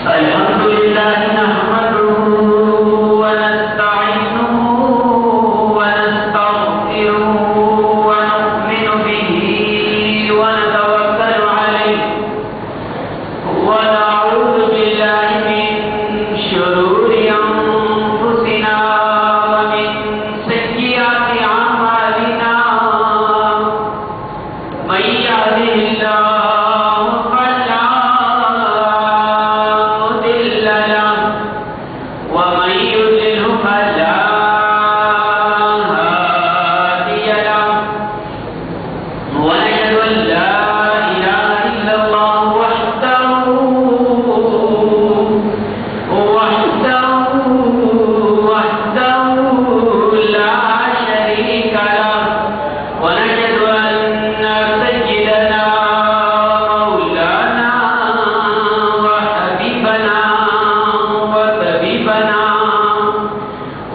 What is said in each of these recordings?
الحمد لله نحمده ونستعينه ونستغفره ونؤمن به ونتوكل عليه ونعوذ بالله من شرور أنفسنا ومن سيئات أعمالنا من يهده الله فلا مضل له ومن يضلل فلا هادي له ونشهد أن لا إله إلا الله وحده لا شريك له ونشهد أن سيدنا مولانا وحبيبنا وطبيبنا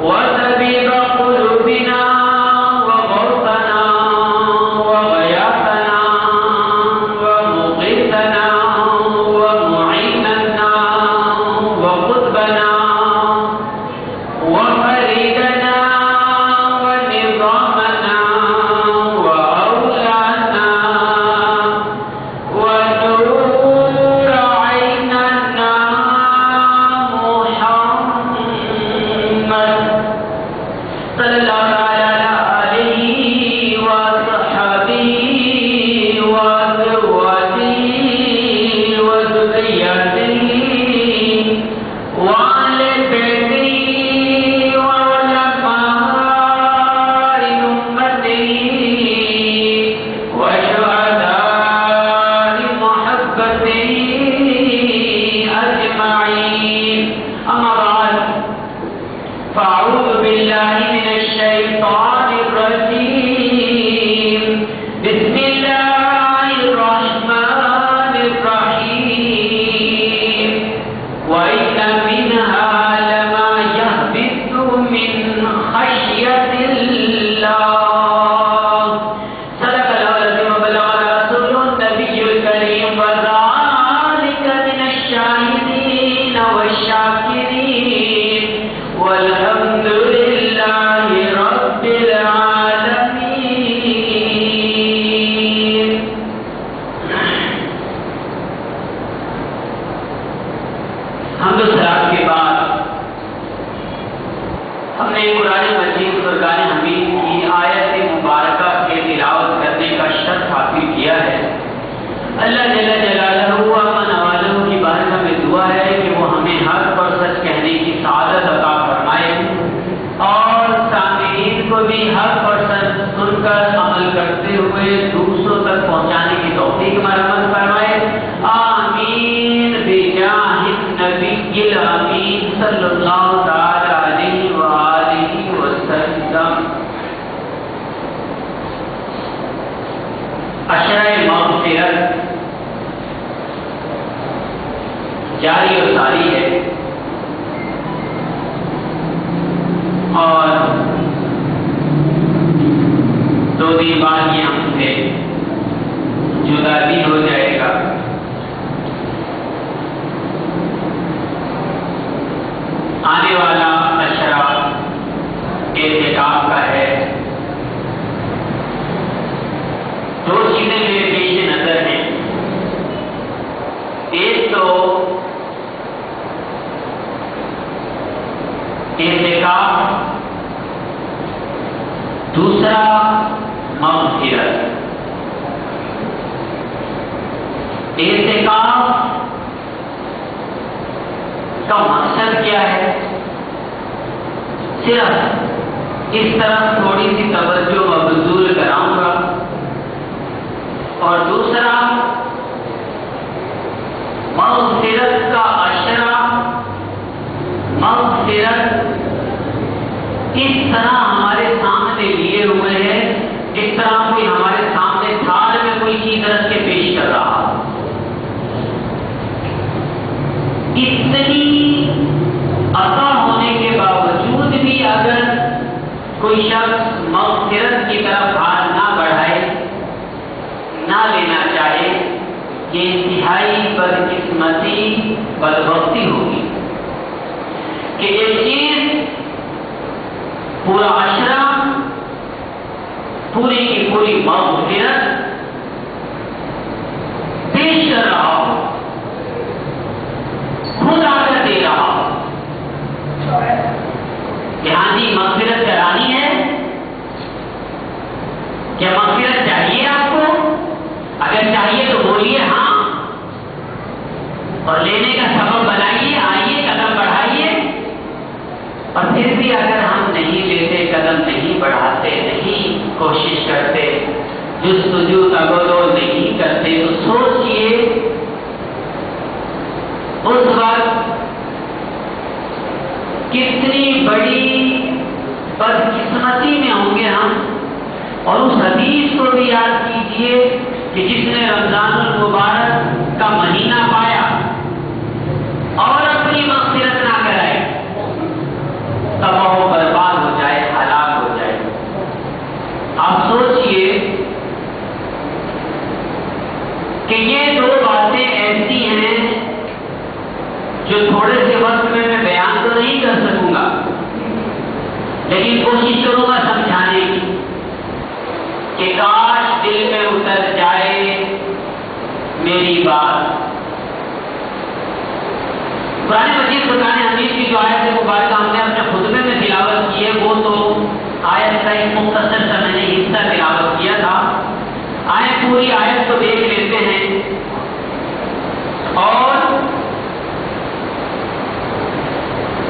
وطبيب قلوبنا وغوثنا وغياثنا ومغيثنا ومعيننا وقطبنا وفريدنا ونظامنا وأولانا ونور عيننا محمد صلى الله على آله وصحبه وأزواجه وذريته وعلى بيته وعلماء أمته وشهداء محبته أجمعين أما بعد فأعوذ بالله من الشيطان الرجيم بسم الله الرحمن الرحيم وإن منها لما يهبط من خشية الله صدق الله العظيم وبلغنا رسوله النبي الكريم وذلك من الشاهدين والشاكرين والحمد لله رب العالمين. حمد و ثنا کے بعد ہم نے قرآن مجید فرقان حمید کی آیت مبارکہ کے تلاوت کرنے کا شرف حاصل کیا ہے. اللہ جل جلالہ و من والہ کی بارگاہ میں دعا ہے کہ وہ ہمیں حق پر سچ کہنے کی سعادت عطا فرمائے اور سامعین کو بھی حق پر سچ سن کر عمل کرتے ہوئے دوسروں تک پہنچانے کی توفیق مرحمت فرمائے. آمین بجاہ النبی الامین صلی اللہ تعالی علیہ وآلہ وسلم. عشرہ مغفرت جاری و ساری ہے اور 2 دن بعد یہ ہم سے جدا بھی ہو جائے گا. آنے والا عشرہ اعتکاف کا ہے. 2 چیزیں میرے پیش نظر ہیں. ایک تو اعتکاف، دوسرا مغفرت. اعتکاف کا مقصد کیا ہے؟ صرف اس طرف تھوڑی سی توجہ مبذول کراؤں گا. اور دوسرا مغفرت کا عشرہ، مغفرت اس طرح ہمارے سامنے لیے ہوئے ہیں اس طرح کوئی ہمارے سامنے تھال میں کوئی چیز رکھ کے پیش کر رہا. اتنی عطا ہونے کے باوجود بھی اگر کوئی شخص مغفرت کی طرف ہاتھ نہ بڑھائے، نہ لینا چاہے، یہ انتہائی بدقسمتی بدبختی ہوگی کہ یہ چیز پورا عشرہ پوری کی پوری مغفرت پیش کر رہا ہو، خود آ کر دے رہا ہو کہ ہاں جی مغفرت کرانی ہے، کیا مغفرت چاہیے آپ کو؟ اگر چاہیے تو بولیے ہاں، اور لینے کا سبب بنائیے، آئیے قدم بڑھائیے۔ اور پھر بھی اگر ہم نہیں لیتے، قدم نہیں بڑھاتے، نہیں کوشش کرتے، جستجو تگودو نہیں کرتے، تو سوچئے اس وقت کتنی بڑی بدقسمتی میں ہوں گے ہم۔ اور اس حدیث کو بھی یاد کیجئے کہ جس نے رمضان المبارک کا مہینہ پایا اور اپنی مغفرت نہ کرائے، تباہ و برباد ہو جائے، ہلاک ہو جائے۔ آپ سوچئے کہ یہ دو باتیں ایسی ہیں جو تھوڑے سے وقت میں بیان تو نہیں کر سکوں گا، لیکن کوشش کروں گا سمجھانے کی کہ کاش دل میں اتر جائے میری بات۔ قرآن مجید فرقان حمید کی جو آیت مبارکہ ہم نے اپنے خطبے میں تلاوت کی ہے، وہ تو آیت کا ایک مختصر سا میں نے حصہ تلاوت کیا تھا۔ آئے پوری آیت کو دیکھ لیتے ہیں اور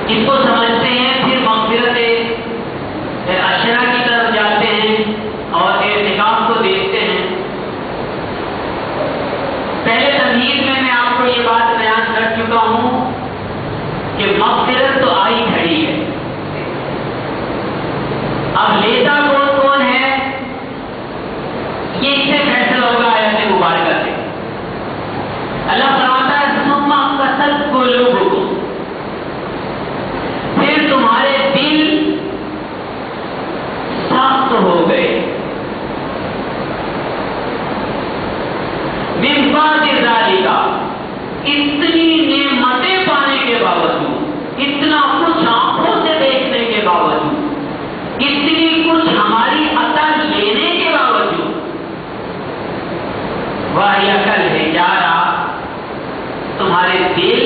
اس کو سمجھتے ہیں، پھر مغفرت عشرہ کی طرف جاتے ہیں اور اعتکاف کو دیکھتے ہیں۔ پہلے تمہید میں آپ کو یہ بات بیان کر چکا ہوں کہ مغفرت تو آئی کھڑی ہے، اب لیتا کون کون ہے یہ اس سے فیصلہ ہوگا آیت مبارکہ سے۔ اللہ فرماتا ہے ثم قست قلوبکم، پھر تمہارے دل سخت ہو گئے، من بعد ذالک، اتنی نعمتیں پانے کے باوجود، اتنا کچھ آنکھوں سے دیکھنے کے باوجود، اتنی کچھ ہماری عطا لینے کے باوجود، وَهِيَ كَالْحِجَارَةِ، تمہارے دل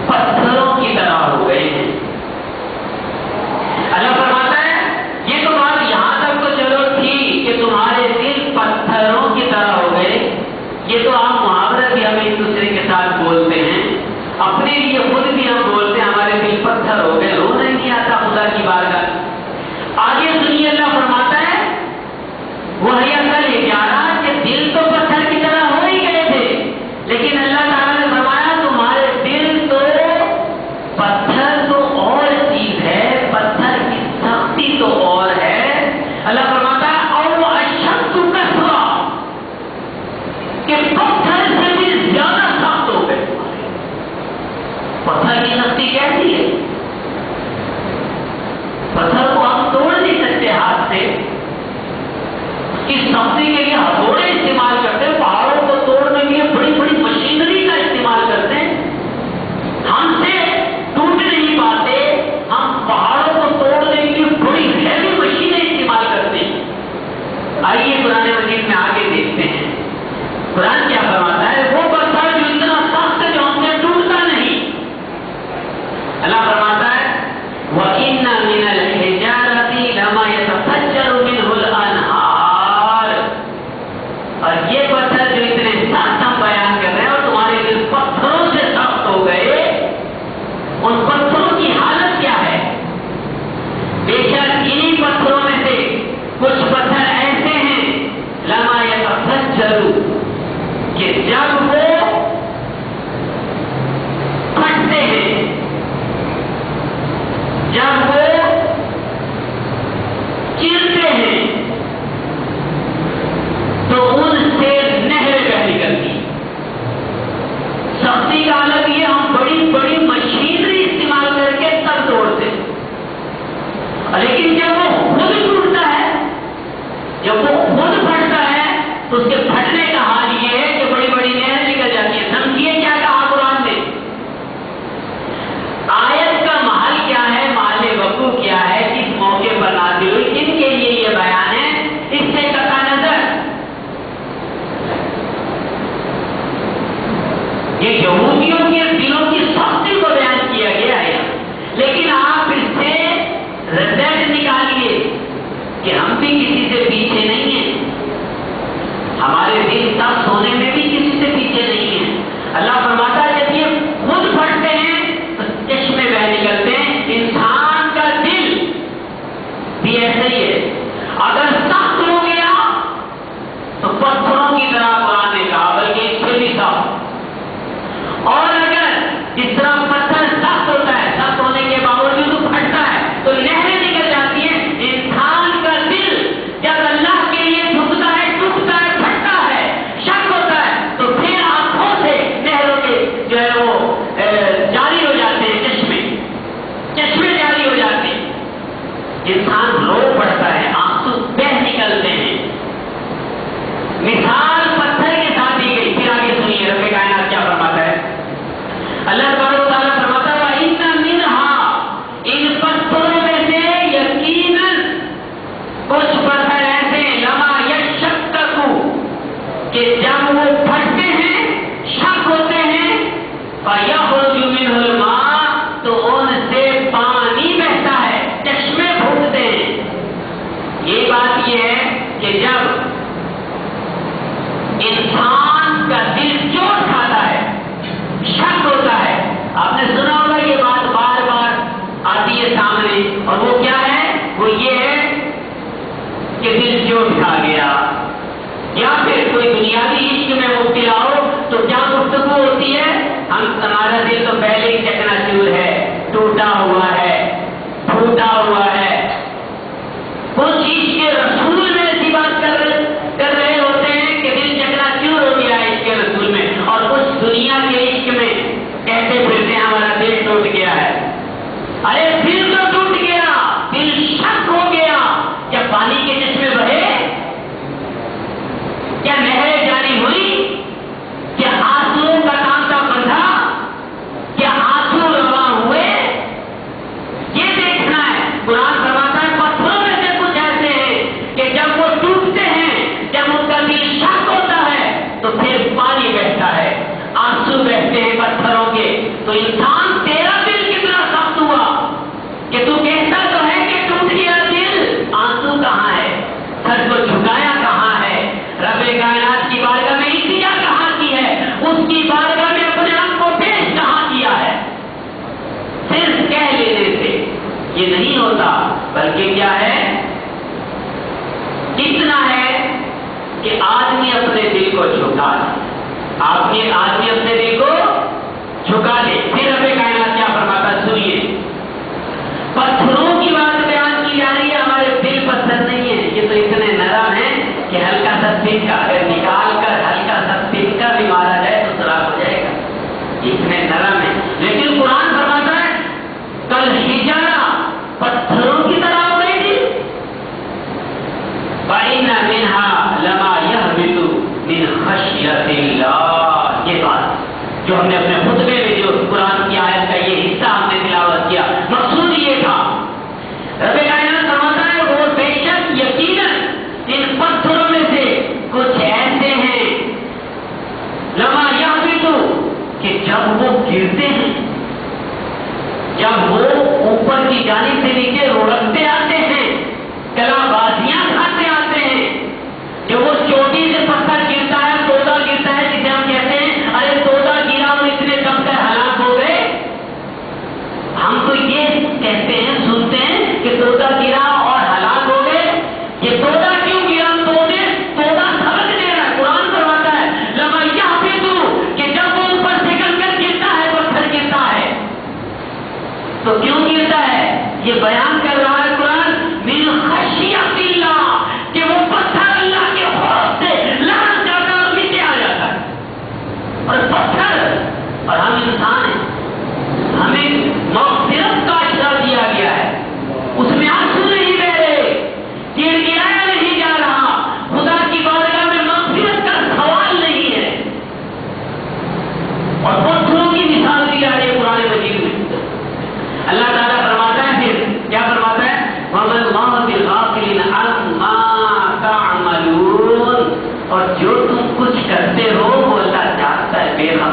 پتھروں کی طرح ہو گئے ہیں۔ اللہ فرماتا ہے یہ تو بات یہاں تک تو چلو تھی کہ تمہارے دل پتھروں کی طرح ہو گئے، یہ تو آپ محاورہ بھی ہم ایک دوسرے کے ساتھ بولتے ہیں، اپنے لیے خود بھی ہم بولتے ہیں ہمارے دل پتھر ہو گئے، رونا نہیں آتا خدا کی بارگاہ۔ آگے سنیے اللہ فرماتا ہے وہی اصل 11 کہ دل تو پتھر کی طرح ہو ہی گئے تھے، لیکن اللہ تعالیٰ نے فرمایا تمہارے دل تو پتھر تو اور چیز ہے، پتھر کی سختی تو اور ہے۔ اللہ فرماتا ہے اور وہ اشد کسوہ کہ پتھر یہ یہودیوں کے دلوں کی سختی کو بیان کیا گیا ہے، لیکن آپ اس سے رزلٹ نکالیے کہ ہم بھی کسی سے پیچھے نہیں ہیں، ہمارے دل سخت ہونے میں بھی کسی سے پیچھے نہیں ہیں۔ اللہ فرماتا ہے جب یہ خود پھٹتے ہیں تو چشمے بہ نکلتے ہیں۔ انسان کا دل بھی ایسے ہی ہے، اگر سخت ہو گیا تو پتھروں کی طرح قرآن نے کہا، بلکہ اس سے بھی سخت، اور اگر جس طرح پتھر سخت ہوتا ہے، سخت ہونے کے باوجود وہ پھٹتا ہے تو نہریں نکل جاتی ہیں، انسان کا دل جب اللہ کے لیے جھکتا ہے، ٹوٹتا ہے، پھٹتا ہے، شک ہوتا ہے، تو پھر آنکھوں سے نہروں کے جو ہے وہ جاری ہو جاتے ہیں، چشمے جاری ہو جاتے ہیں، انسان رو پڑتا ہے، آنسو بہ نکلتے ہیں۔ مثال پتھر کے ساتھ دی گئی۔ پھر آگے سنیے رب کائنات کیا فرماتا ہے۔ اللہ تبارک و تعالیٰ فرماتا ہے وَإِنَّ مِنْهَا، ان پتھروں میں سے یقیناً کچھ پتھر ایسے لما یشقق کہ جب وہ پھٹتے ہیں، شک ہوتے ہیں، فَيَخْرُجُ مِنْهُ الْمَاءُ، تو ان سے پانی بہتا ہے، چشمے پھوٹتے ہیں۔ یہ بات یہ ہے کہ جب انسان کا دل چوٹ کھاتا ہے، شک ہوتا ہے، آپ نے سنا ہوگا یہ بات بار بار آتی ہے سامنے، اور وہ کیا ہے؟ وہ یہ ہے کہ دل چوٹ کھا گیا، یا پھر کوئی دنیاوی عشق میں مبتلا ہو تو کیا گفتگو ہوتی ہے؟ ہمارا دل تو پہلے ہی چکنا چور ہے، ٹوٹا ہوا ہے، پھوٹا ہوا ہے۔ کچھ عشق کے رسول میں ایسی بات کر رہے ہوتے ہیں کہ دل چکنا چور ہو گیا ہے عشق کے رسول میں، اور کچھ دنیا کے عشق میں کہتے پھرتے ہیں ہمارا دل ٹوٹ گیا ہے۔ ارے دل تو ٹوٹ گیا، دل شک ہو گیا، کیا پانی کے چشمے بہے؟ کیا نہریں جاری ہوئی؟ کیا آنسوؤں کا تانتا بندھا؟ کیا آنسو رواں ہوئے؟ یہ دیکھنا ہے۔ قرآن فرماتا ہے پتھروں میں سے کچھ ایسے ہیں کہ جب وہ ٹوٹتے ہیں، جب ان کا دل شک ہوتا ہے تو پھر پانی بہتا ہے، آنسو بہتے ہیں پتھروں کے۔ تو انسان تیرا دل کتنا سخت ہوا کہ تو کہتا تو ہے کہ ٹوٹ گیا دل، آنسو کہاں ہے؟ سر کو جھکایا کہاں ہے؟ رب کائنات کی بارگاہ میں التجا کہاں کی ہے؟ اس کی بارگاہ میں اپنے آپ کو پیش کہاں کیا ہے؟ صرف کہہ لینے سے یہ نہیں ہوتا، بلکہ کیا ہے؟ اتنا ہے کہ آدمی اپنے دل کو جھکا دے، آدمی اپنے دل کو جھکا دے۔ پھر رب کائنات کیا فرماتا سنیے، پتھروں کی بات بیان کی جا رہی ہے، ہمارے دل پتھر نہیں ہیں، یہ تو اتنے نرم ہیں کہ ہلکا سا سنکا اگر نکال کر ہلکا سا سنکا بھی مارا جائے تو سراغ ہو جائے گا، اتنے نرم ہیں۔ لیکن قرآن فرماتا ہے کل حجارہ، پتھروں کی طرح ہو گئی تھی۔ وَإِنَّ مِنْهَا لَمَا يَهْبِطُ مِنْ خَشْيَةِ اللَّهِ، یہ بات جو ہم نے اپنے خطبے میں جو قرآن کی آیت کا یہ حصہ ہم نے تلاوت کیا، مقصود یہ تھا۔ رب کائنات فرماتا ہے وہ بے شک یقیناً ان پتھروں میں سے کچھ ایسے ہیں لما یہبطو کہ جب وہ گرتے ہیں، جب وہ اوپر کی جانب سے نیچے لڑکتے آتے ہیں، کلا بازیاں کھاتے آتے ہیں، جب وہ چوٹی سے پتھر گرتا ہے، تودا گرتا ہے، جسے ہم کہتے ہیں ارے تودا گرا وہ اتنے دم سے ہلاک ہو گئے۔ ہم تو یہ کہتے ہیں، سنتے ہیں کہ تودا گرا اور ہلاک ہو گئے۔ یہ تودا کیوں گرا؟ تودا سبق دے رہا ہے۔ قرآن فرماتا ہے لما یہبطو کہ جب وہ اوپر سے نکل کر گرتا ہے، پتھر گرتا ہے تو کیوں گرتا ہے؟ یہ بیان کر رہا ہے قرآن من خشیت اللہ، کہ وہ پتھر اللہ کے خوف سے لڑک جاتا ہے اور نیچے آ جاتا ہے۔ اور پتھر اور ہم انسان ہیں، ہمیں مغفرت کا اشارہ دیا گیا ہے، اس میں آنسو نہیں بہ رہے، گڑگڑایا نہیں جا رہا، خدا کی بارگاہ میں مغفرت کا سوال نہیں ہے۔ اور پتھروں کی مثال دی جا رہی ہے قرآن مجید میں۔ اللہ تعالیٰ فرماتا ہے پھر کیا فرماتا ہے؟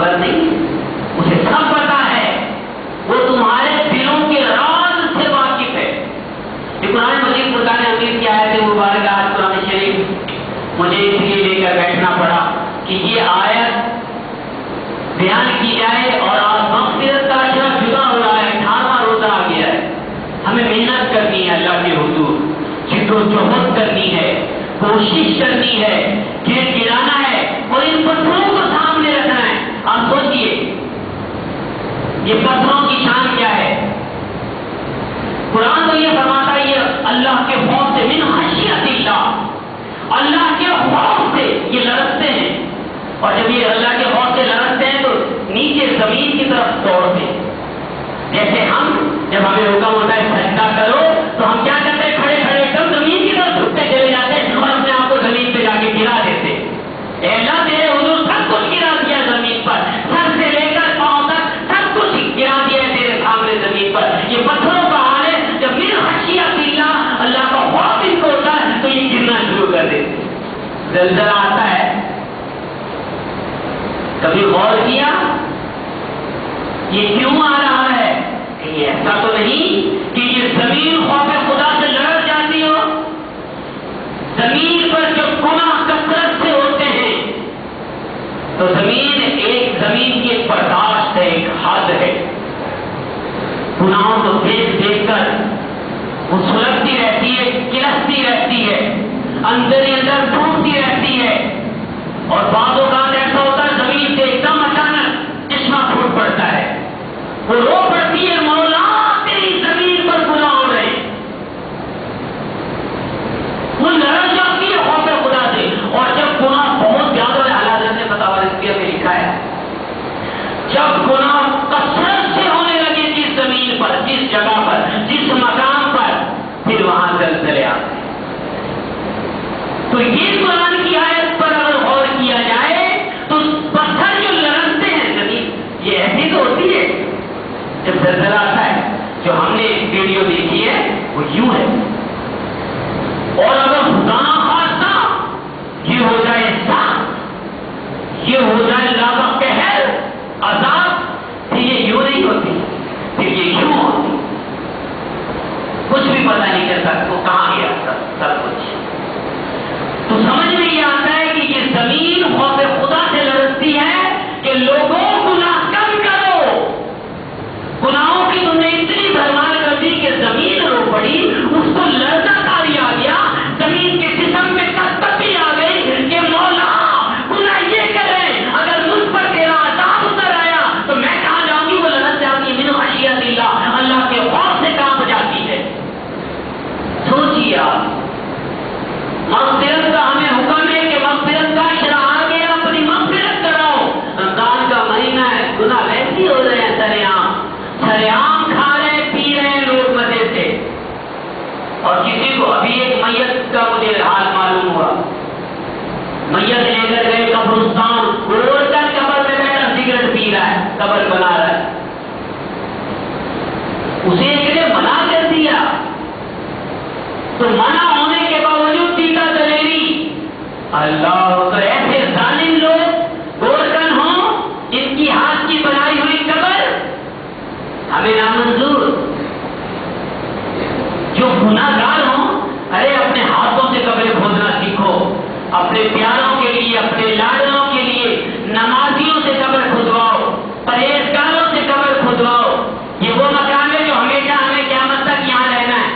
خبر نہیں، اسے سب پتا ہے، وہ تمہارے دلوں کے راز سے واقف ہے۔ یہ قرآن مجید فرقان حمید کی آیت مبارکہ آج قرآن شریف مجھے اس لیے لے کر بیٹھنا پڑا کہ یہ آیت بیان کی جائے، اور آج مغفرت کا اشرا جدا ہو رہا ہے، 18واں روزہ آ گیا ہے، ہمیں محنت کرنی ہے اللہ کے حضور، جد و جہد کرنی ہے، کوشش کرنی ہے، گر گرانا ہے اور ان پتھروں کو سامنے رکھنا ہے۔ آپ سوچئے یہ پتھروں کی شان کیا ہے؟ قرآن تو یہ فرماتا ہے یہ اللہ کے خوف سے، من خشیت اللہ، اللہ کے خوف سے یہ لرزتے ہیں، اور جب یہ اللہ کے خوف سے لرزتے ہیں تو نیچے زمین کی طرف دوڑتے ہیں۔ جیسے ہم جب ہمیں حکم ہوتا ہے سجدہ کرو تو ہم کیا کرتے ہیں؟ کھڑے کھڑے ایک دم زمین کی طرف جھکتے چلے جاتے ہیں اور اپنے آپ کو زمین پہ جا کے گرا دیتے۔ اے اللہ تیرے حضور سب کچھ گرا دیا زمین پر، سر سے لے کر پاؤں تک سب کچھ گرا دیا ہے تیرے سامنے زمین پر۔ یہ پتھروں کا حال ہے، جب من خشیت اللہ، اللہ کا خوف ان کو ہوتا ہے تو یہ گرنا شروع کر دیتے۔ زلزلہ آتا ہے، کبھی غور کیا یہ کیوں آ رہا ہے؟ کہیں ایسا تو نہیں کہ یہ زمین خوف خدا سے لڑ جاتی ہو؟ زمین پر جب گناہ کثرت سے ہوتے ہیں تو زمین کی ایک برداشت ہے، ایک حد ہے، گناہوں کو دیکھ دیکھ کر وہ سلگتی رہتی ہے، کلستی رہتی ہے، اندر ہی اندر ٹوٹتی رہتی ہے، اور بعض اوقات ایسا ہوتا ہے زمین سے ایک دم اچانک چشمہ پھوٹ پڑتا ہے، وہ رو پڑتی ہے، مولا تیری زمین پر گناہ ہو رہے ہیں، وہ لڑ جاتی ہے خوف خدا سے۔ اور جب گناہ بہت زیادہ ہے، اعلیٰ حضرت نے فتاوی رضویہ میں لکھا ہے، جب گناہ کثرت سے ہونے لگے جس زمین پر، جس جگہ پر، جس مقام پر، پھر وہاں زلزلے آتے ہیں۔ تو یہ قرآن کی آیت پر اگر غور کیا جائے تو پتھر جو لرزتے ہیں زمین، یہ ایسی تو ہوتی ہے جب زلزلہ آتا ہے، جو ہم نے ویڈیو دیکھی ہے وہ یوں ہے، اور اگر خدا نخواستہ یہ ہو جائے سخت، یہ ہو جائے اللہ کا قہر، عذاب، پھر یہ یوں نہیں ہوتی، پھر یہ یوں ہوتی، کچھ بھی پتہ نہیں چلتا وہ کہاں گیا سب کچھ۔ تو سمجھ میں یہ آتا ہے کہ یہ زمین خوف خدا سے لرزتی ہے کہ لوگوں گناہ کم کرو، گناہوں کی تم نے اتنی بھرمار کر دی کہ زمین رو پڑی، اس کو لرزہ تاری آ گیا، زمین کے جسم میں کسکسی آ گئی کہ مولا گناہ یہ کریں، اگر مجھ پر تیرا عذاب اتر آیا تو میں کہاں جاؤں گی؟ وہ لرز جاتی ہے، من خشیت اللہ، اللہ کے خوف سے کانپ جاتی ہے۔ سوچیے آپ، مغفرت کا ہمیں حکم ہے کہ مغفرت کا اشرا آ گیا، اپنی مغفرت کراؤ۔ رمضان کا مہینہ ہے، گناہ ویسے ہو رہے ہیں، سریعام کھا رہے پی رہے ہیں لوگ مزے سے۔ اور کسی کو ابھی ایک میت کا مجھے حال معلوم ہوا، میت لے کر گئے قبرستان، روڑ کر قبر میں بیٹھا سگریٹ پی رہا ہے، قبر بنا رہا ہے، اسے ایک نے منع کر دیا تو منع ہونے کے باوجود پیتا دلیری۔ اللہ تو ایسے ظالم لوگ گورکن ہوں جن کی ہاتھ کی بنائی ہوئی قبر ہمیں نامنظور، جو گناہ گار ہوں، ارے اپنے ہاتھوں سے قبریں کھودنا سیکھو، اپنے پیاروں کے لیے، اپنے لاڈلوں کے لیے، نمازیوں سے قبر کھودواؤ، پرہیزگاروں سے قبر کھودواؤ۔ یہ وہ مکان ہے جو ہمیشہ ہمیں قیامت تک یہاں رہنا ہے۔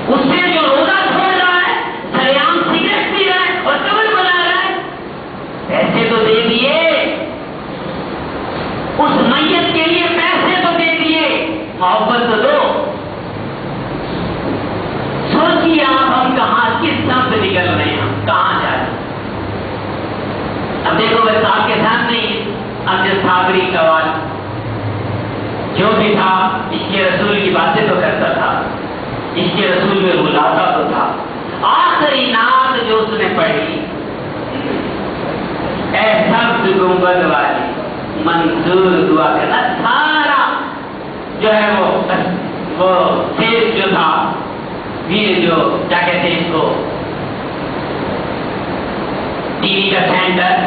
اس سے جو روزہ چھوڑ رہا ہے، سریعام سگریٹ پی رہا ہے اور قبر بنا رہا ہے، پیسے تو دے دیے، اس میت کے لیے پیسے تو دے دیے، محبت تو دو۔ سوچیے آپ، ہم کہاں کس طرف سے نکل رہے ہیں، ہم کہاں جا رہے ہیں؟ اب دیکھو بس آپ کے سامنے اب جو صابری قوال جو بھی تھا، اس کے رسول کی باتیں تو کرتا تھا، اس کے رسول میں بلاتا تو تھا۔ آخری نعت جو اس نے پڑھی، اے سبز گنبد والی منظور دعا کرنا، سارا جو ہے وہ سیز جو تھا، یہ جو کیا کہتے ہیں اس کو، ٹی وی کا سینٹر،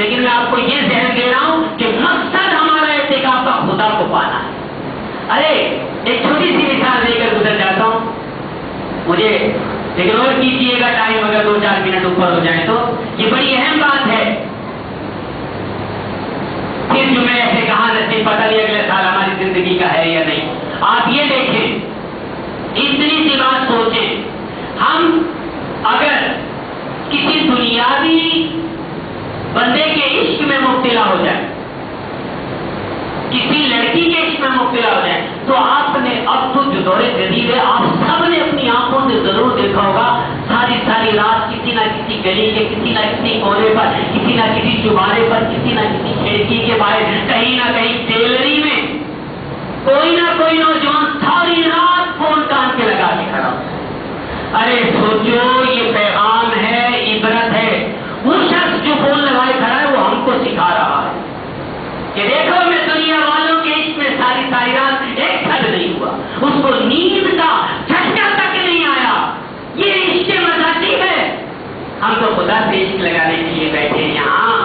لیکن میں آپ کو یہ ذہن دے رہا ہوں کہ مقصد ہمارا اعتکاف کا خدا کو پانا ہے. ارے ایک چھوٹی سی مثال دے کر گزر جاتا ہوں, مجھے اگنور کیجیے گا ٹائم اگر 2-4 منٹ اوپر ہو جائے تو. یہ بڑی اہم بات ہے. پھر جو میں ایسے کہاں نصیب پتہ نہیں اگلے سال ہماری زندگی کا ہے یا نہیں. آپ یہ دیکھیں, اتنی سی بات سوچیں, ہم اگر کسی دنیاوی بندے کے عشق میں مبتلا ہو جائے, کسی لڑکی کے عشق میں مبتلا ہو جائے, تو آپ نے اب تو جو دور جدید ہے آپ سب نے اپنی آنکھوں سے ضرور دیکھا ہوگا, ساری رات کسی نہ کسی گلی کے کسی نہ کسی کونے پر, کسی نہ کسی چوبارے پر, کسی نہ کسی کھڑکی کے باہر, کہیں نہ کہیں ٹیلری میں کوئی نہ کوئی نوجوان ساری رات فون کان کے لگا کے کھڑا. ارے سوچو, یہ پیغام ہے, عبرت ہے. وہ شخص جو فون لگائے کھڑا ہے وہ ہم کو سکھا رہا ہے کہ دیکھو میں دنیا والوں کے عشق میں ساری رات ایک پھل نہیں ہوا, اس کو نیند کا جھٹکا تک نہیں آیا. یہ عشق مزاجی ہے. ہم تو خدا سے عشق لگانے کے لیے بیٹھے ہیں یہاں,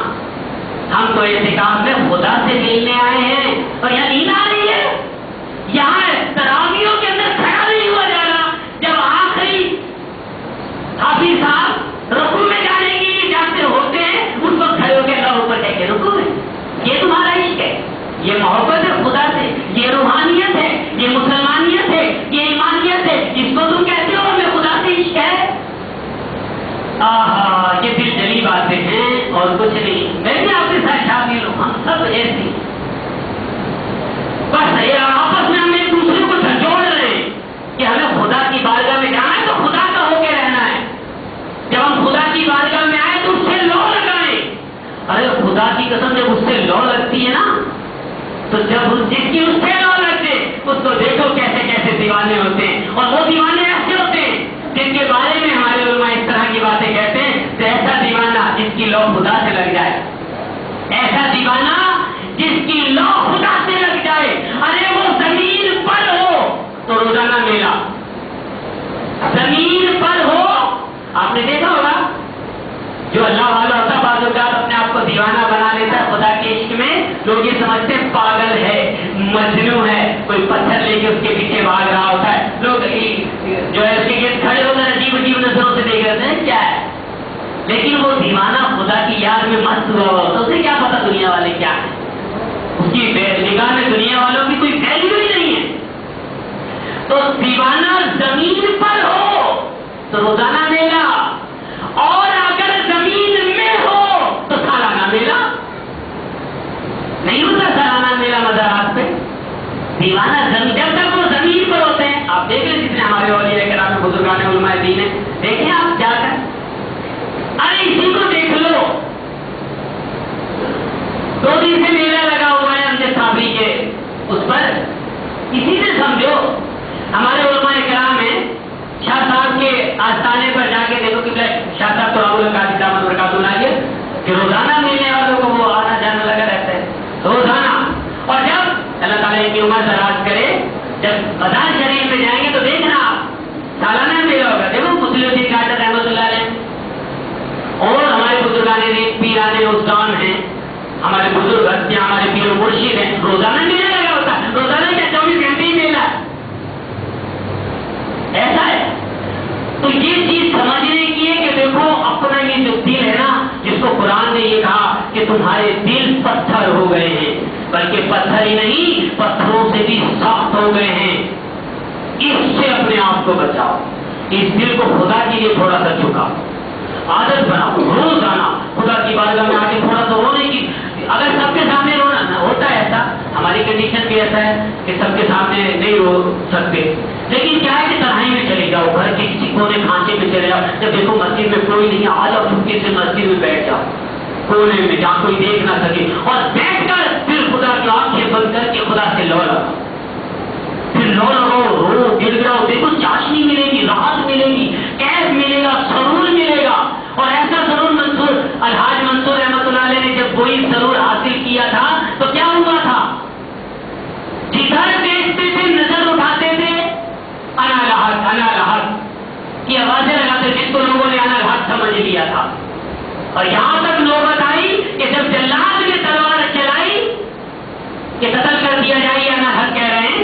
ہم تو اعتکاف میں خدا سے ملنے آئے ہیں. اور یہاں نیند آ رہی ہے, یہاں تراویحوں کے اندر کھڑا نہیں ہوا جا رہا. جب آخری حافظ صاحب رکوع میں جانے کے لیے جاتے ہوتے ہیں, اس کو کھڑے ہو کے اللہ اوپر کہہ کے رکوع میں. یہ تمہارا عشق ہے, یہ محبت ہے خدا سے, یہ روحانیت ہے, یہ مسلمانیت ہے, یہ ایمانیت ہے. اس کو تم کہتے ہو ہمیں خدا سے عشق ہے. آہا, یہ دل جلی باتیں ہیں اور کچھ نہیں. میں بھی آپ کے ساتھ شامل ہوں, ہم سب ایسے بس آپس میں ہم ایک دوسرے کو جھنجھوڑ رہے ہیں کہ ہمیں خدا کی بارگاہ میں جانا ہے تو خدا کا ہو کے رہنا ہے. جب ہم خدا کی بارگاہ میں آئے تو اس سے لو لگائیں. ارے خدا کی قسم جب اس سے لو لگتی ہے نا, تو جب جس کی اس سے لو لگتے اس کو دیکھو کیسے کیسے دیوانے ہوتے ہیں. اور وہ دیوانے ایسے ہوتے ہیں جن کے بارے میں ہمارے علماء اس طرح کی باتیں کہتے ہیں کہ ایسا دیوانہ جس کی لو خدا سے لگ جائے, ایسا دیوانہ جس کی لو خدا سے لگ جائے. ارے وہ زمین پر ہو تو روزانہ میلہ, زمین پر ہو. آپ نے دیکھا ہوگا جو اللہ والا ہوتا ہے بعض اوقات اپنے آپ کو دیوانہ بنا لیتا ہے خدا کے عشق میں. لوگ یہ سمجھتے ہیں پاگل ہے, مجنون ہے, کوئی پتھر لے کے اس کے پیچھے بھاگ رہا ہوتا ہے. لوگ جو ہے اس کے گرد کھڑے ہو کر عجیب عجیب نظروں سے دیکھ رہتے ہیں کیا ہے, لیکن وہ دیوانہ خدا کی یاد میں مست ہوا ہوتا ہے. اسے کیا پتا دنیا والے کیا ہے, اس کی نگاہ میں دنیا والوں کی کوئی ویلیو ہی نہیں ہے. تو دیوانہ زمین پر ہو تو روزانہ میلہ, اور اگر زمین میں ہو تو سالانہ میلہ. نہیں ہوتا سالانہ میلہ مزارات پہ. دیوانہ جب تک وہ زمین پر ہوتے ہیں, آپ دیکھ لیں جتنے ہمارے اولیاء کرام بزرگان علماء دین ہیں, دیکھیں آپ جا کر. ارے اسی کو دیکھ لو, 2 دن سے میلہ لگا ہوا ہے امجد صابری کے اس پر. اسی سے سمجھو ہمارے علماء کرام ہیں, شاہ صاحب کے آستانے پر جا کے دیکھو کہ شاہ صاحب تو ابو القادر دامت برکاتہ اللہ کہ روزانہ ملنے والوں کو وہ آنا جانا لگا رہتا ہے روزانہ. اور جب اللہ تعالیٰ کی عمر دراز کرے, جب مزار شریف میں جائیں گے تو دیکھنا سالانہ میلہ ہوگا. دیکھو مسلم الدین قادر رحمۃ اللہ علیہ اور ہمارے بزرگان پیران اسلام ہیں, ہمارے بزرگ ہستیاں, ہمارے پیر و مرشد ہیں, روزانہ میلہ لگا ہوتا ہے. روزانہ کیا 24 گھنٹے ہی میلہ ایسا ہے. تو یہ چیز سمجھنے کی ہے کہ دیکھو اپنا یہ جو دل ہے نا, جس کو قرآن نے یہ کہا کہ تمہارے دل پتھر ہو گئے ہیں, بلکہ پتھر ہی نہیں پتھروں سے بھی سخت ہو گئے ہیں, اس سے اپنے آپ کو بچاؤ. اس دل کو خدا کے لیے تھوڑا سا جھکاؤ, عادت بناؤ روزانہ خدا کی بارگاہ میں آ کے تھوڑا سا رونے کی. اگر سب کے سامنے رونا نہ ہوتا ہے ایسا, ہماری کنڈیشن بھی ایسا ہے کہ سب کے سامنے نہیں رو سکتے, لیکن کیا ہے کہ تنہائی میں چلے جاؤ, گھر کے کسی کونے کھانچے میں چلے جاؤ. جب دیکھو مسجد میں کوئی نہیں, آ جاؤ چھپکے سے مسجد میں بیٹھ جاؤ کونے میں جہاں کوئی دیکھ نہ سکے, اور بیٹھ کر پھر خدا کی آنکھیں بند کر کے خدا سے لو لگاؤ. پھر لو لگاؤ, رو گر گراؤ. دیکھو چاشنی ملے گی, راحت ملے گی, کیف ملے گا, سرور ملے گا. اور ایسا سرور منصور الحاج منصور رحمۃ اللہ علیہ نے جب وہی سرور حاصل کیا تھا تو کیا ہوا تھا, جدھر دیکھتے تھے نظر اٹھاتے تھے انا الحق کی آوازیں لگاتے, جس کو لوگوں نے انا الحق سمجھ لیا تھا. اور یہاں تک نوبت آئی کہ کہ جب جلاد نے تلوار چلائی کہ قتل کر دیا جائے یا نہ حق کہہ رہے ہیں،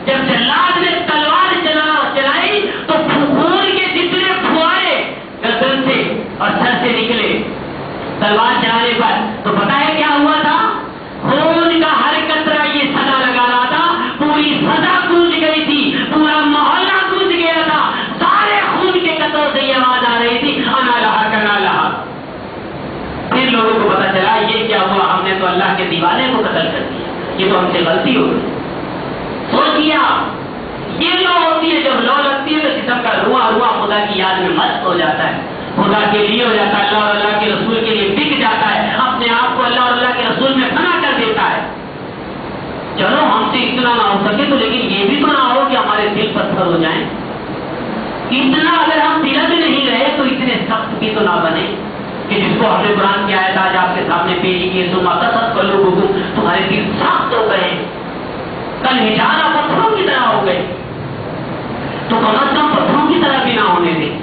جب جلاد نے تلوار چلائی تو خون کے جتنے پھوارے گردن سے اور سر سے نکلے تلوار چلانے پر، تو پتا ہے کیا ہوا تھا؟ خون کا ہر قطرہ یہ صدا لگا رہا تھا، پوری فضا گونج گئی تھی، پورا محلہ گونج گیا تھا، سارے خون کے قطروں سے یہ آواز آ رہی تھی انا لہا کنا لہا۔ پھر لوگوں کو پتا چلا یہ کیا ہوا، ہم نے تو اللہ کے دیوانے کو قتل کر دیا، یہ تو ہم سے غلطی ہو گئی۔ سوچیا یہ لو ہوتی ہے، جب لو لگتی ہے تو جسم کا رواں رواں خدا کی یاد میں مست ہو جاتا ہے، خدا کے لیے ہو جاتا ہے، اللہ اور اللہ کے رسول کے لیے بک جاتا ہے، اپنے آپ کو اللہ اور اللہ کے رسول میں فنا کر دیتا ہے۔ چلو ہم سے اتنا نہ ہو سکے تو لیکن یہ بھی تو نہ ہو کہ ہمارے دل پتھر ہو جائیں۔ اتنا اگر ہم دل بھی نہیں رہے تو اتنے سخت بھی تو نہ بنے کہ جس کو ہم نے قرآن کی آیت آج آپ کے سامنے پیش کی، ثم قست قلوبکم، تمہارے دل سخت ہو گئے، کل حجارہ پتھروں کی طرح ہو گئے، تو کم از کم پتھروں کی طرح بھی نہ ہونے دیں،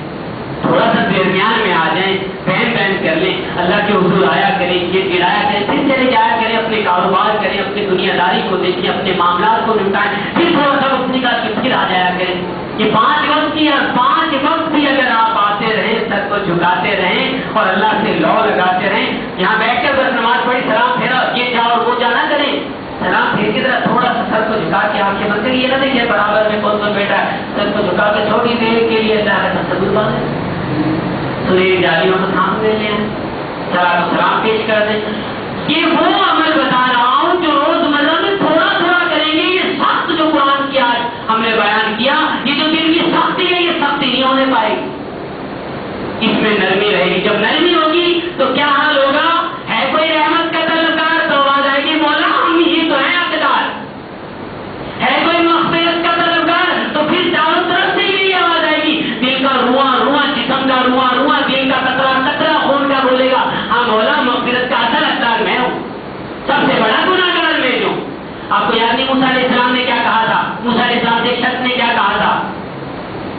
تھوڑا سا درمیان میں آ جائیں، بہن بہن کر لیں، اللہ کے حضور آیا کریں، یہ گرایا کریں، پھر چلے جایا کریں، اپنے کاروبار کریں، اپنی دنیا داری کو دیکھیں، اپنے معاملات کو نپٹائیں، پھر تھوڑا سا وقت نکال کے پھر آ جایا کریں۔ یہ 5 وقت کی اور 5 وقت بھی اگر آپ آتے رہیں، سر کو جھکاتے رہیں اور اللہ سے لو لگاتے رہیں، یہاں بیٹھ کر بس نماز پڑھی سلام پھیرا، یہ جاؤ اور وہ جانا کریں، سلام پھیر کی طرح تھوڑا سا سر کو جھکا کے آنکھیں بند کر، یہ نہ دیکھیے برابر میں کون بیٹھا ہے، سر کو جھکا کے چھوڑی دیر کے لیے اللہ کا تصور باندھے، سنیری جالیوں کو تھام دے لیں، سلام پیش کر دیں۔ یہ وہ عمل بتا رہا ہوں جو روزمرہ میں تھوڑا تھوڑا کریں گے، یہ سخت جو قرآن کی آج ہم نے بیان کیا، یہ جو دل کی سختی ہے یہ سختی نہیں ہونے پائے گی، اس میں نرمی رہے گی۔ جب نرمی ہوگی تو کیا حال ہوگا؟ ہے کوئی رحمت کا طلبگار تو آواز آئے گی مولا ہم ہی تو ہیں حقدار، ہے کوئی مغفرت کا طلبگار تو پھر چاروں طرف سے یہی آواز آئے گی، دل کا رواں رواں، جسم کا رواں رواں، دل کا قطرہ قطرہ خون کا بولے گا ہاں مولا مغفرت کا اصل حقدار میں ہوں، سب سے بڑا گناہگار میں ہوں۔ آپ کو یاد نہیں موسیٰ علیہ السلام نے کیا کہا تھا؟ موسیٰ علیہ السلام سے ایک شخص نے کیا کہا تھا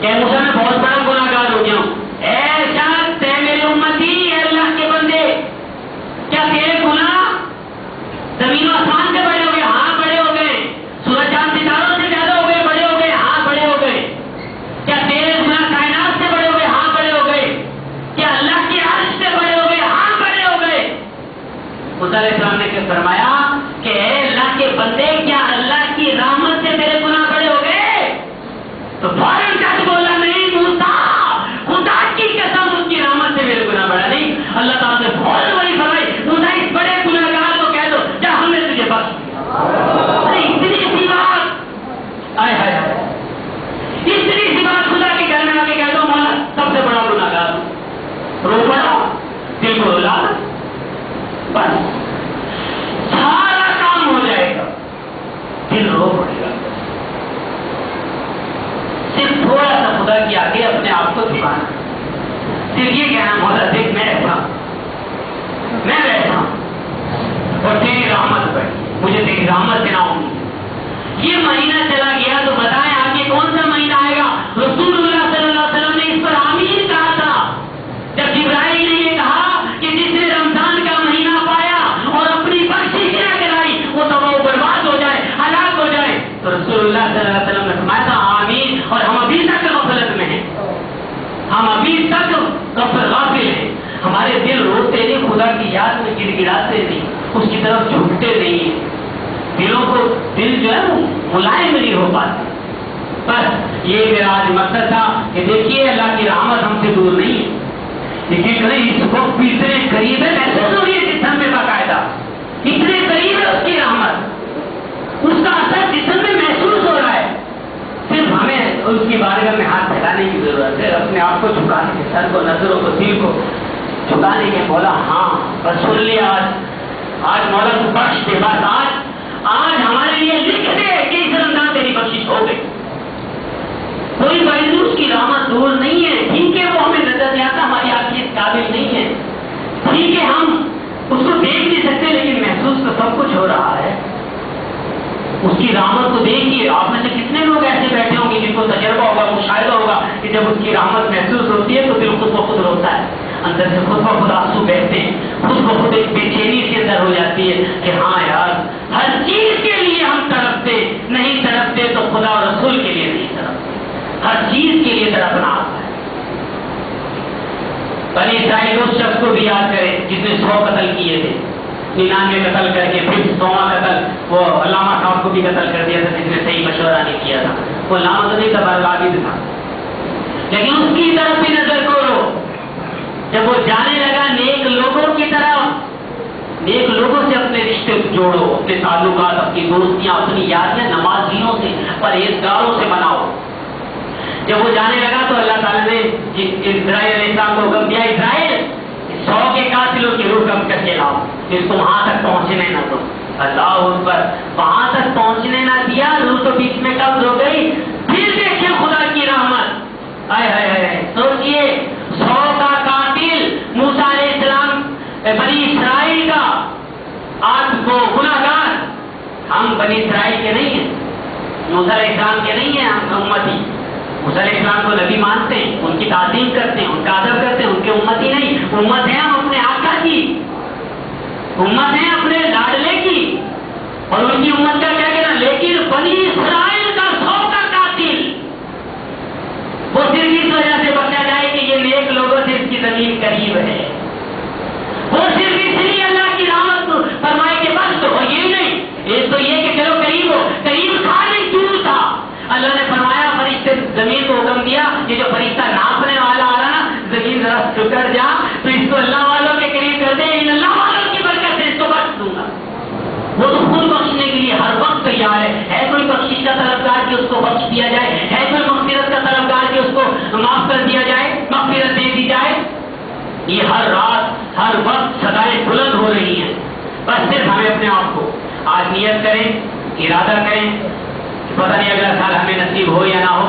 کہ موسیٰ میں بہت بڑا گناہگار ہو گیا ہوں۔ اے شخص، اے میری امتی، اے اللہ کے بندے، کیا تیرے گناہ زمین و آسمان سے بڑے ہو گئے؟ ہاں بڑے ہو گئے۔ سورج چاند ستاروں سے زیادہ ہو گئے؟ بڑے ہو گئے؟ ہاں بڑے ہو گئے۔ کیا تیرے گناہ کائنات سے بڑے ہو گئے؟ ہاں بڑے ہو گئے۔ کیا اللہ کے عرش سے بڑے ہو گئے؟ ہاں بڑے ہو گئے۔ موسیٰ علیہ السلام نے کیا فرمایا کہ اے اللہ کے بندے، کیا اللہ کی رحمت سے تیرے گناہ بڑے ہو گئے؟ تو فوراً کچھ بولا نہیں موسیٰ، خدا کی قسم اس کی رحمت سے میرے گناہ بڑا نہیں۔ اللہ تعالیٰ نے فوراً وہی فرمائی موسیٰ اس بڑے گناہگار کو کہہ دو جا ہم نے تجھے بخش دیا۔ ارے اتنی سی بات، آئے ہائے ہائے، اتنی سی بات خدا کے گھر میں آ کے کہہ دو مولا سب سے بڑا گناہگار ہوں، رو پڑا، دل کو رلا، بس سارا کام ہو جائے گا، دل رو پڑے گا۔ صرف تھوڑا سا خدا کے آگے اپنے آپ کو جھکانا، صرف یہ کہنا مولا دیکھ میں ایسا اور تیری رحمت بڑی، مجھے تیری رحمت سے نہ ہوگی۔ یہ مہینہ چلا گیا تو بتائیں آگے کون سا مہینہ آئے گا؟ رسول اللہ صلی اللہ علیہ وسلم نے اس پر آمین کہا تھا جب جبرائیل نے یہ کہا کہ جس نے رمضان کا مہینہ پایا اور اپنی بخشش نہ کرائی وہ تباہ و برباد ہو جائے، ہلاک ہو جائے، تو رسول اللہ صلی اللہ علیہ وسلم نے فرمایا تھا آمین، اور ہم ابھی تک غفلت میں ہیں، ہم ابھی تک غافل ہیں، ہمارے دل روتے نہیں، خدا کی یاد میں گڑ گڑاتے نہیں، اس کی طرف جھکتے نہیں ہیں، دلوں کو دل جو ہے وہ ملائم نہیں ہو پاتے۔ بس یہ میرا آج مقصد تھا کہ دیکھیے اللہ کی رحمت ہم سے دور نہیں ہے، لیکن اس وقت بھی اتنے قریب ہے، محسوس ہو رہی ہے جسم میں باقاعدہ، اتنے قریب ہے اس کی رحمت، اس کا اثر جسم میں محسوس ہو رہا ہے، صرف ہمیں اس کی بارگاہ میں ہاتھ پھیلانے کی ضرورت ہے، اپنے آپ کو جھکانے کے، سر کو، نظروں کو، دل کو جھکانے کے، مولا ہاں بس سن لیا، آج مولا تو بخش دے، بس آج ہمارے لیے لکھ دے کہ اس رمضان تیری بخشش ہو گئی۔ کوئی مریض اس کی رحمت دور نہیں ہے، ٹھیک ہے وہ ہمیں نظر نہیں آتا، ہماری آنکھیں اس قابل نہیں ہے، ٹھیک ہے ہم اس کو دیکھ نہیں سکتے، لیکن محسوس تو سب کچھ ہو رہا ہے۔ اس کی رحمت کو دیکھیے، آپ میں سے کتنے لوگ ایسے بیٹھے ہوں گے جن کو تجربہ ہوگا، مشاہدہ ہوگا کہ جب اس کی رحمت محسوس ہوتی ہے تو دل خود بخود روتا ہے، اندر سے خود بخود آنسو بہتے ہیں، خود بخود ایک بے چینی سے اندر ہو جاتی ہے کہ ہاں یار ہر چیز کے لیے ہم تڑپتے، نہیں تڑپتے تو خدا اور رسول کے لیے نہیں تڑپتے، ہر چیز کے لیے تڑپنا آتا ہے۔ بنی اسرائیل اس شخص کو بھی یاد کرے جس نے 100 قتل کیے تھے، 99 قتل کر کے پھر 100واں قتل وہ علامہ صاحب کو بھی قتل کر دیا تھا جس نے صحیح مشورہ نہیں کیا تھا، وہ علامہ تو نہیں تھا بربادی تھا، لیکن اس کی طرف بھی نظر کرو۔ جب وہ جانے لگا نیک لوگوں کی طرف، نیک لوگوں سے اپنے رشتے جوڑو، اپنے تعلقات، اپنی دوستیاں، اپنی یادیں نمازیوں سے، پرہیزگاروں سے بناؤ۔ جب وہ جانے لگا تو اللہ تعالیٰ نے اسرائیل علیہ السلام کو حکم دیا، اسرائیل 100 کے قاتلوں کی روح کم کر کے لاؤ، جس کو وہاں تک پہنچنے نہ دو۔ اللہ اکبر، وہاں تک پہنچنے نہ دیا، روح تو بیچ میں قبض ہو گئی۔ پھر دیکھیں خدا کی رحمت، ہائے ہائے ہائے، سوچئے 100 کا قاتل موسیٰ علیہ السلام بنی اسرائیل کا، آج وہ گناہگار، ہم بنی اسرائیل کے نہیں ہیں، موسیٰ علیہ السلام کے نہیں ہیں، ہم امتی۔ موسیٰ علیہ السلام کو نبی مانتے ہیں، ان کی تعظیم کرتے ہیں، ان کا ادب کرتے ہیں، ان کے امتی نہیں، امت ہے ہم اپنے آقا کی، امت ہے اپنے لاڈلے کی، اور ان کی امت کا کیا کہنا؟ لیکن بنی اسرائیل کا 100 کا قاتل، وہ صرف اس وجہ سے بچا جائے کہ یہ نیک لوگوں سے اس کی زمین قریب ہے، وہ صرف اس لیے اللہ کی رحمت فرمائے کہ بس تو یہ نہیں، ایک تو یہ کہ چلو قریب ہو، قریب خالی دور تھا، اللہ نے فرمایا فرشتے زمین کو حکم دیا، یہ جو فرشتہ ناپنے والا آ رہا نا، زمین ذرا ٹکر جا تو اس کو اللہ والوں کے قریب کر دے، ان اللہ والوں کی برکت سے اس کو بخش دوں گا۔ وہ تو خود بخشنے کے لیے ہر وقت تیار ہے کوئی بخشش کا طلبگار کہ اس کو بخش دیا جائے، ہے کوئی مغفرت کا طلبگار کہ اس کو معاف کر دیا جائے، مغفرت دے دی جائے۔ یہ ہر رات ہر وقت صدائیں بلند ہو رہی ہیں، بس صرف ہمیں اپنے آپ کو آج نیت کریں، ارادہ کریں، پتہ نہیں اگلا سال ہمیں نصیب ہو یا نہ ہو،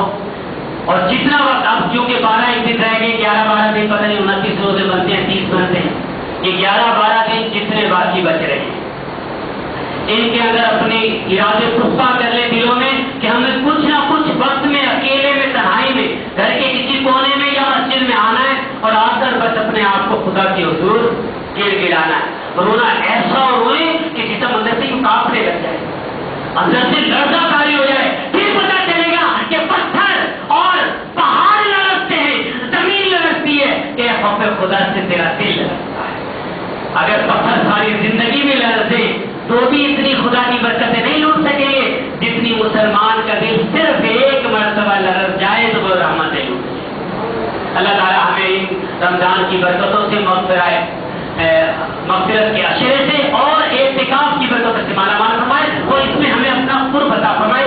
اور جتنا وقت اب کیونکہ 12 ایک دن رہ گئے، 11-12 دن پتہ نہیں 29 روزے بنتے ہیں، 30 بنتے ہیں، یہ 11-12 دن جتنے باقی بچ رہے ہیں ان کے اندر اپنے ارادے پختہ کر لیں دلوں میں کہ ہمیں کچھ نہ کچھ وقت میں اکیلے میں تنہائی میں گھر کے کسی کونے میں یا مسجد میں آنا ہے اور آ کر بس اپنے آپ کو خدا کے حضور گڑ گڑانا ہے، رونا ایسا روئے کہ جسم اندر سے کانپنے لگ جائے، اندر سے لرزہ طاری ہو جائے، پھر پتہ چلے گا کہ پتھر اور پہاڑ لرزتے ہیں، زمین لرزتی ہے کہ خوف خدا سے تیرا دل لرزتا ہے۔ اگر پتھر ساری زندگی میں لرزے تو بھی اتنی خدا کی برکتیں نہیں لوٹ سکیں گے جتنی مسلمان کا دل صرف ایک مرتبہ لرز جائے تو وہ رحمتیں لوٹ جائے۔ اللہ تعالیٰ ہمیں رمضان کی برکتوں سے مغفرت کے اشرے سے اور اعتکاف کی برکتوں سے مالا مال فرمائے، اور اس میں ہمیں اپنا قرب عطا فرمائے۔